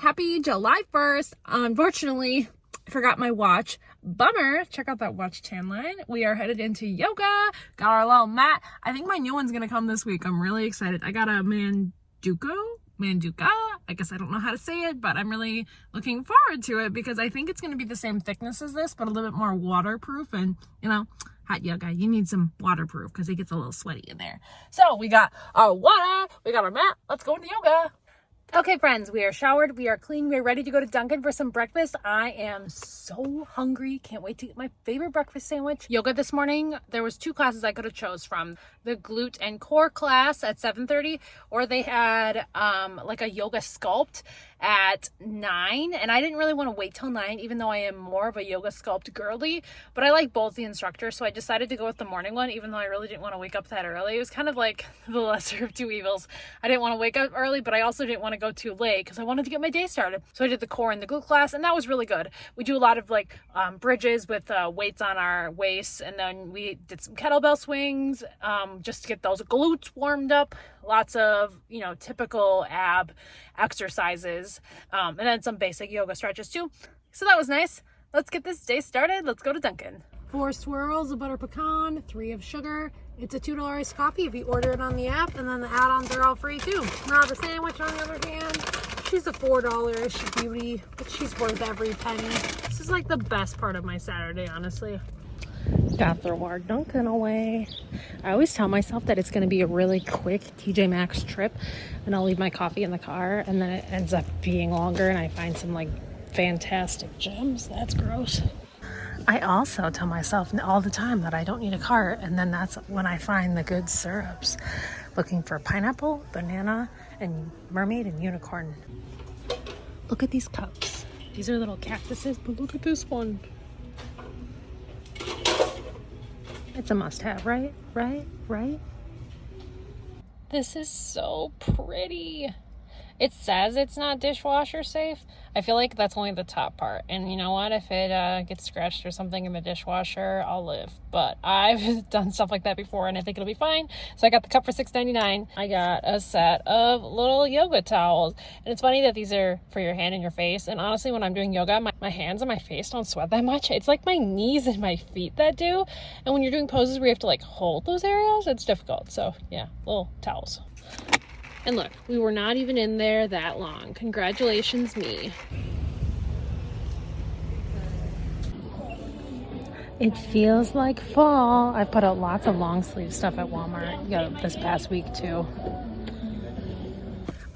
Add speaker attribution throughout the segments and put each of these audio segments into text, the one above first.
Speaker 1: Happy July 1st. Unfortunately, I forgot my watch. Bummer. Check out that watch tan line. We are headed into yoga. Got our little mat. I think my new one's gonna come this week. I'm really excited. I got a Manduka. I guess I don't know how to say it, but I'm really looking forward to it because I think it's going to be the same thickness as this, but a little bit more waterproof. And you know, hot yoga, you need some waterproof because it gets a little sweaty in there. So we got our water, we got our mat. Let's go into yoga. Okay, friends, we are showered, we are clean, we are ready to go to Dunkin for some breakfast. I am so hungry. Can't wait to get my favorite breakfast sandwich. Yoga this morning, there was 2 classes I could have chose from. The glute and core class at 7:30, or they had like a yoga sculpt at 9, and I didn't really want to wait till 9, even though I am more of a yoga sculpt girly, but I like both the instructors, so I decided to go with the morning one, even though I really didn't want to wake up that early. It was kind of like the lesser of two evils. I didn't want to wake up early, but I also didn't want to go too late because I wanted to get my day started. So I did the core and the glute class, and that was really good. We do a lot of like bridges with weights on our waists, and then we did some kettlebell swings just to get those glutes warmed up. Lots of, you know, typical ab exercises, and then some basic yoga stretches too. So that was nice. Let's get this day started. Let's go to Dunkin. 4 swirls of butter pecan, 3 of sugar. It's a $2 iced coffee if you order it on the app, and then the add-ons are all free too. Now the sandwich, on the other hand, she's a $4-ish beauty, but she's worth every penny. This is like the best part of my Saturday, honestly. Got throw our Dunkin away. I always tell myself that it's going to be a really quick TJ Maxx trip, and I'll leave my coffee in the car, and then it ends up being longer, and I find some like fantastic gems. That's gross. I also tell myself all the time that I don't need a cart, and then that's when I find the good syrups. Looking for pineapple, banana, and mermaid and unicorn. Look at these cups. These are little cactuses, but look at this one. It's a must-have, right? Right? This is so pretty. It says it's not dishwasher safe. I feel like that's only the top part. And you know what? If it gets scratched or something in the dishwasher, I'll live. But I've done stuff like that before, and I think it'll be fine. So I got the cup for $6.99. I got a set of little yoga towels. And it's funny that these are for your hand and your face. And honestly, when I'm doing yoga, my hands and my face don't sweat that much. It's like my knees and my feet that do. And when you're doing poses where you have to like hold those areas, it's difficult. So yeah, little towels. And look, we were not even in there that long. Congratulations, me. It feels like fall. I put out lots of long sleeve stuff at Walmart this past week too.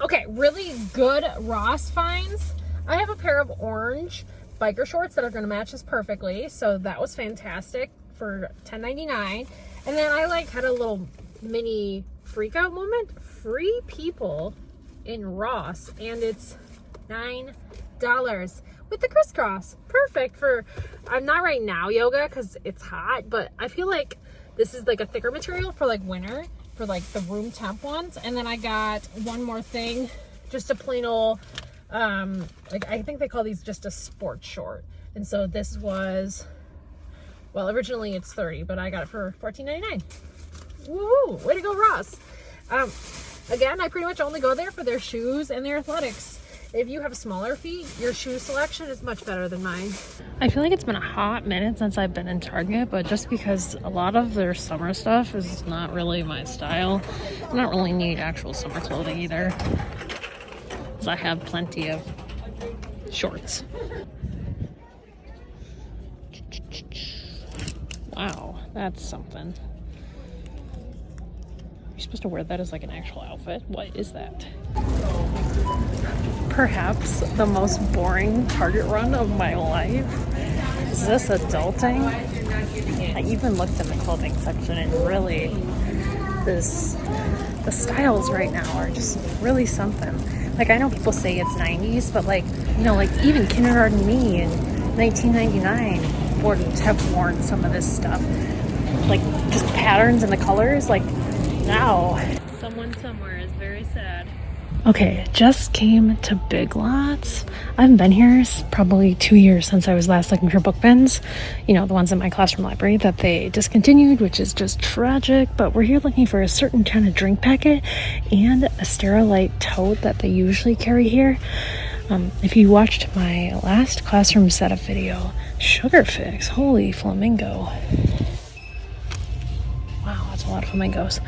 Speaker 1: Okay, really good Ross finds. I have a pair of orange biker shorts that are gonna match this perfectly. So that was fantastic for $10.99. And then I like had a little mini freak out moment. Free people in Ross, and it's $9 with the crisscross. Perfect for, I'm not right now yoga because it's hot, but I feel like this is like a thicker material for like winter, for like the room temp ones. And then I got one more thing, just a plain old like I think they call these just a sport short. And so this was, well, originally it's $30, but I got it for $14.99. Woohoo! Way to go, Ross. Again, I pretty much only go there for their shoes and their athletics. If you have smaller feet, your shoe selection is much better than mine. I feel like it's been a hot minute since I've been in Target, but just because a lot of their summer stuff is not really my style. I don't really need actual summer clothing either, because I have plenty of shorts. Wow, that's something. You're supposed to wear that as like an actual outfit? What is that? Perhaps the most boring Target run of my life. Is this adulting? I even looked in the clothing section, and really the styles right now are just really something. Like, I know people say it's 90s, but like, you know, like even kindergarten me in 1999 wouldn't have worn some of this stuff. Like just the patterns and the colors, like now. Someone somewhere is very sad. Okay, just came to Big Lots. I haven't been here probably 2 years since I was last looking for book bins. You know, the ones in my classroom library that they discontinued, which is just tragic. But we're here looking for a certain kind of drink packet and a Sterilite tote that they usually carry here. If you watched my last classroom setup video, sugar fix, holy flamingo. Wow, that's a lot of flamingos.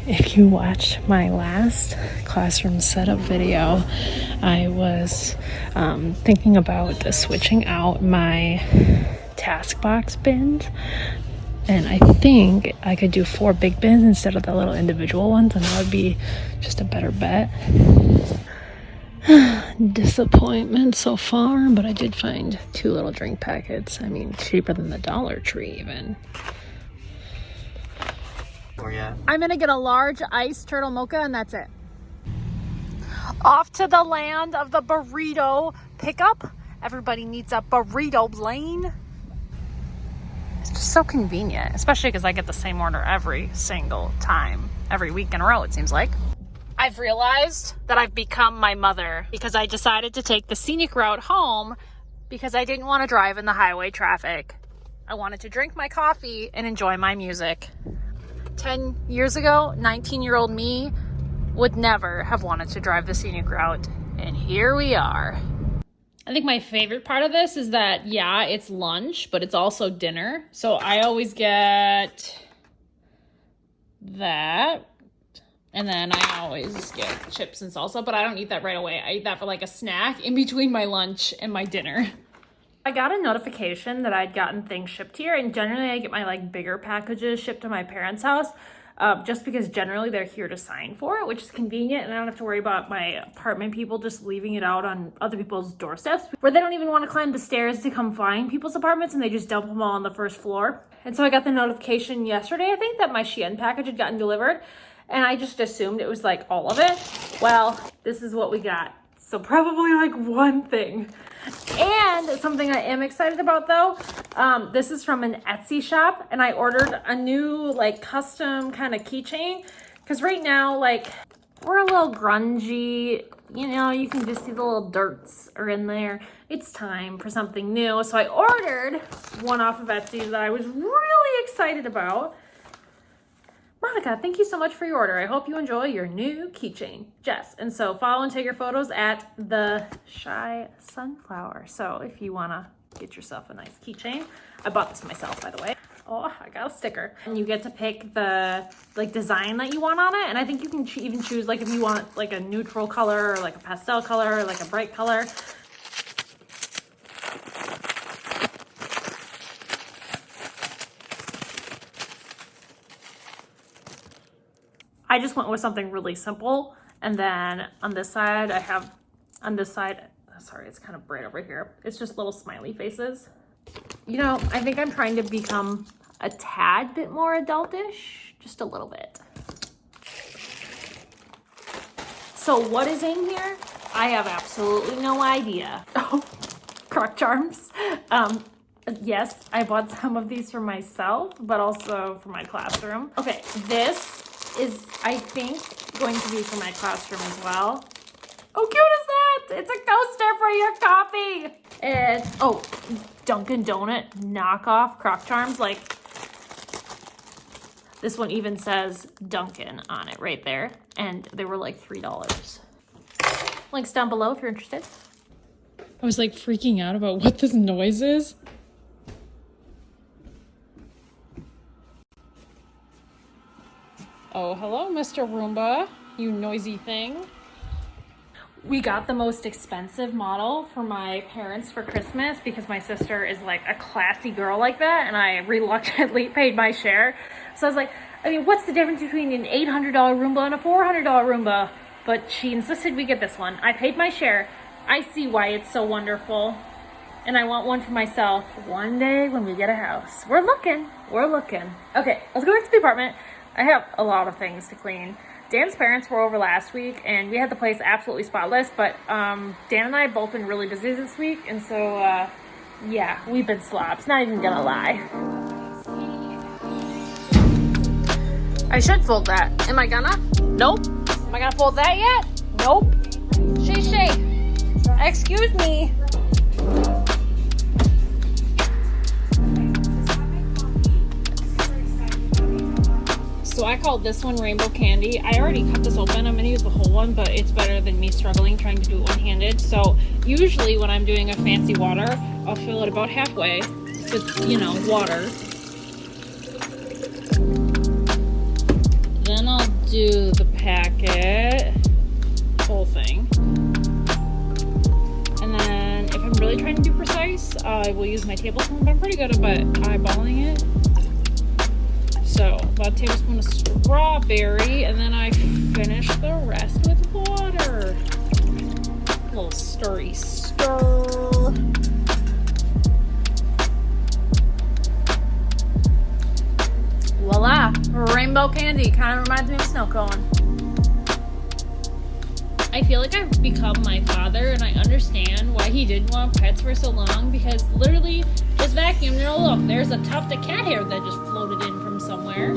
Speaker 1: If you watched my last classroom setup video, I was thinking about switching out my task box bins. And I think I could do 4 big bins instead of the little individual ones, and that would be just a better bet. Disappointment so far, but I did find 2 little drink packets. I mean, cheaper than the Dollar Tree even. I'm gonna get a large iced turtle mocha, and that's it. Off to the land of the burrito pickup. Everybody needs a burrito lane. It's just so convenient, especially because I get the same order every single time, every week in a row, it seems like. I've realized that I've become my mother because I decided to take the scenic route home because I didn't want to drive in the highway traffic. I wanted to drink my coffee and enjoy my music. 10 years ago, 19-year-old me would never have wanted to drive the scenic route, and here we are. I think my favorite part of this is that, yeah, it's lunch, but it's also dinner. So I always get that. And then I always get chips and salsa, but I don't eat that right away. I eat that for like a snack in between my lunch and my dinner. I got a notification that I'd gotten things shipped here, and generally I get my like bigger packages shipped to my parents' house. Just because generally they're here to sign for it, which is convenient, and I don't have to worry about my apartment people just leaving it out on other people's doorsteps where they don't even want to climb the stairs to come find people's apartments, and they just dump them all on the first floor. And so I got the notification yesterday, I think, that my Shein package had gotten delivered, and I just assumed it was like all of it. Well, this is what we got. So probably like one thing. And something I am excited about though, this is from an Etsy shop, and I ordered a new like custom kind of keychain, because right now like we're a little grungy, you know, you can just see the little dirts are in there. It's time for something new. So I ordered one off of Etsy that I was really excited about. Monica, thank you so much for your order. I hope you enjoy your new keychain, Jess. And so follow and take your photos at the Shy Sunflower. So if you want to get yourself a nice keychain, I bought this myself, by the way. Oh, I got a sticker. And you get to pick the like design that you want on it. And I think you can even choose like if you want like a neutral color or like a pastel color or like a bright color. I just went with something really simple. And then on this side, I have, on this side, sorry, it's kind of bright over here. It's just little smiley faces. You know, I think I'm trying to become a tad bit more adultish, just a little bit. So what is in here? I have absolutely no idea. Oh, Croc charms. Yes, I bought some of these for myself, but also for my classroom. Okay, this is, I think, going to be for my classroom as well. How cute is that? It's a coaster for your coffee. And, oh, Dunkin Donut knockoff Croc charms. Like, this one even says Dunkin on it right there. And they were like $3. Links down below if you're interested. I was like freaking out about what this noise is. Oh, hello, Mr. Roomba, you noisy thing. We got the most expensive model for my parents for Christmas because my sister is like a classy girl like that, and I reluctantly paid my share. So I was like, I mean, what's the difference between an $800 Roomba and a $400 Roomba? But she insisted we get this one. I paid my share. I see why it's so wonderful. And I want one for myself one day when we get a house. We're looking. Okay, let's go back to the apartment. I have a lot of things to clean. Dan's parents were over last week, and we had the place absolutely spotless, but Dan and I have both been really busy this week, and so, yeah, we've been slobs, not even gonna lie. I should fold that. Am I gonna? Nope. Am I gonna fold that yet? Nope. Shay. Excuse me. So I call this one Rainbow Candy. I already cut this open. I'm gonna use the whole one, but it's better than me struggling trying to do it one-handed. So usually when I'm doing a fancy water, I'll fill it about halfway with, you know, water. Then I'll do the packet, whole thing. And then if I'm really trying to be precise, I will use my tablespoon, but I'm pretty good about eyeballing it. So about a tablespoon of strawberry, and then I finish the rest with water. A little stirry stir. Voila, rainbow candy. Kind of reminds me of a snow cone. I feel like I've become my father, and I understand why he didn't want pets for so long, because literally just vacuumed and oh look, there's a tuft of cat hair that just floated in from somewhere.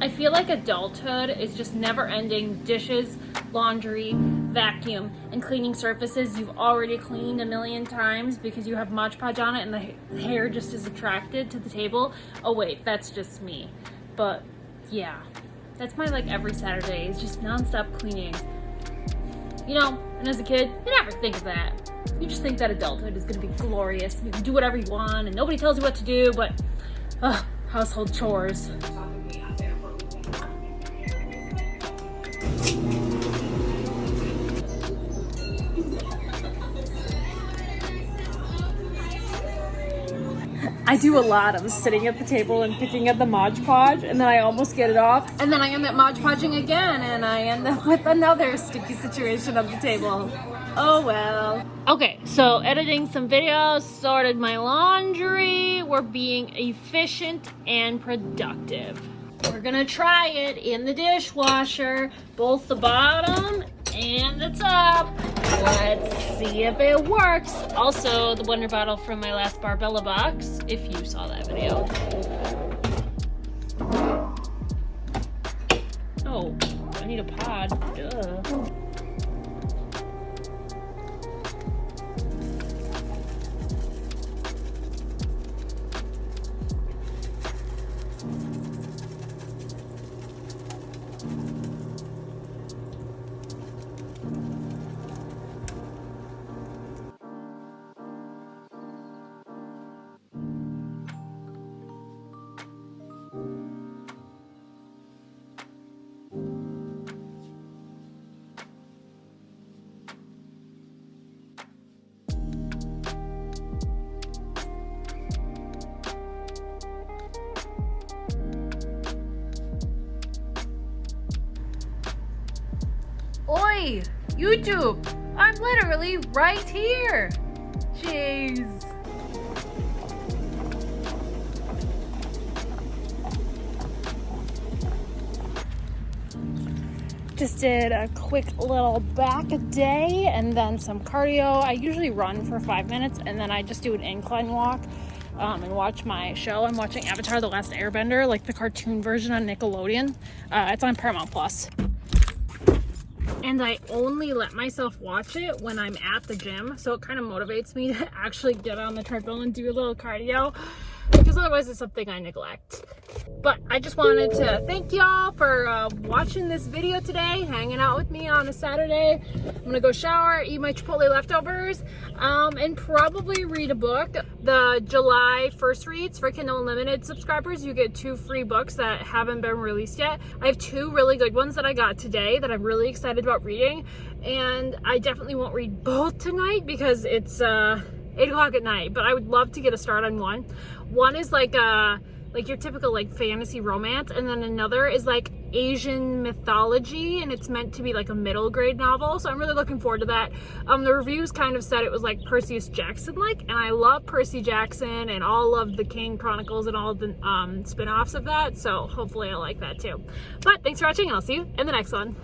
Speaker 1: I feel like adulthood is just never-ending dishes, laundry, vacuum, and cleaning surfaces you've already cleaned a million times because you have Mod Podge on it and the hair just is attracted to the table. Oh wait, that's just me. But yeah, that's my like every Saturday is just non-stop cleaning. You know, and as a kid, you never think of that. You just think that adulthood is gonna be glorious. You can do whatever you want and nobody tells you what to do, but household chores. I do a lot of sitting at the table and picking at the Mod Podge, and then I almost get it off, and then I end up Mod Podging again, and I end up with another sticky situation on the table. Oh well. Okay, so editing some videos, sorted my laundry. We're being efficient and productive. We're gonna try it in the dishwasher, both the bottom and the top. Let's see if it works. Also, the Wonder Bottle from my last Barbella box, if you saw that video. Oh, I need a pod. Duh. Oi, YouTube, I'm literally right here. Jeez. Just did a quick little back a day and then some cardio. I usually run for 5 minutes and then I just do an incline walk and watch my show. I'm watching Avatar: The Last Airbender, like the cartoon version on Nickelodeon. It's on Paramount Plus. And I only let myself watch it when I'm at the gym, so it kind of motivates me to actually get on the treadmill and do a little cardio, because otherwise it's something I neglect. But I just wanted to thank y'all for watching this video today, hanging out with me on a Saturday. I'm gonna go shower, eat my Chipotle leftovers, and probably read a book. The July 1st reads for Kindle Unlimited subscribers, you get 2 free books that haven't been released yet. I have 2 really good ones that I got today that I'm really excited about reading, and I definitely won't read both tonight because it's 8 o'clock at night, but I would love to get a start on one. One is like your typical like fantasy romance, and then another is like Asian mythology, and it's meant to be like a middle grade novel, so I'm really looking forward to that. The reviews kind of said it was like Perseus Jackson like, and I love Percy Jackson and all of the King Chronicles and all of the spin-offs of that, so hopefully I like that too. But thanks for watching, and I'll see you in the next one.